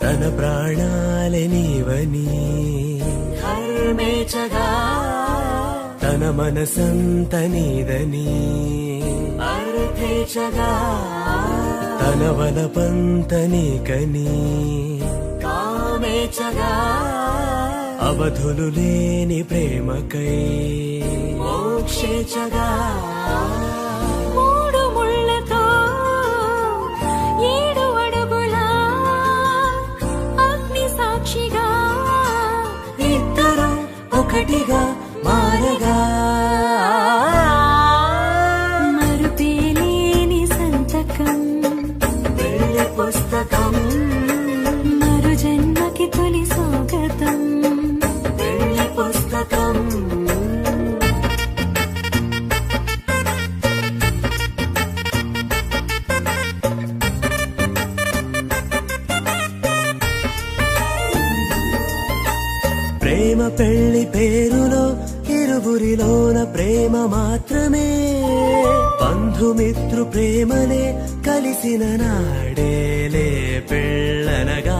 తన ప్రాణాలే నీవని హర్మేచగా తన మనసంత నీదని అర్థేచగా తన వలపంత నీకని కామేచగా అవధులు లేని ప్రేమకై మోక్షేచగా మూడు ముళ్ళతో 7 అడుగుల అగ్ని సాక్షిగా ఇద్దరు ఒకటిగా మారగా మరుపేలేని సంతకం వెళ్ళి పుస్తకం మరు జన్మకి తొలి స్వాగతం వెళ్ళి పుస్తకం ప్రేమ పెళ్లి పేరులో ఇరువురిలోన ప్రేమ మాత్రమే బంధుమిత్రు ప్రేమలే కలిసిన నాడేలే పెళ్ళనగా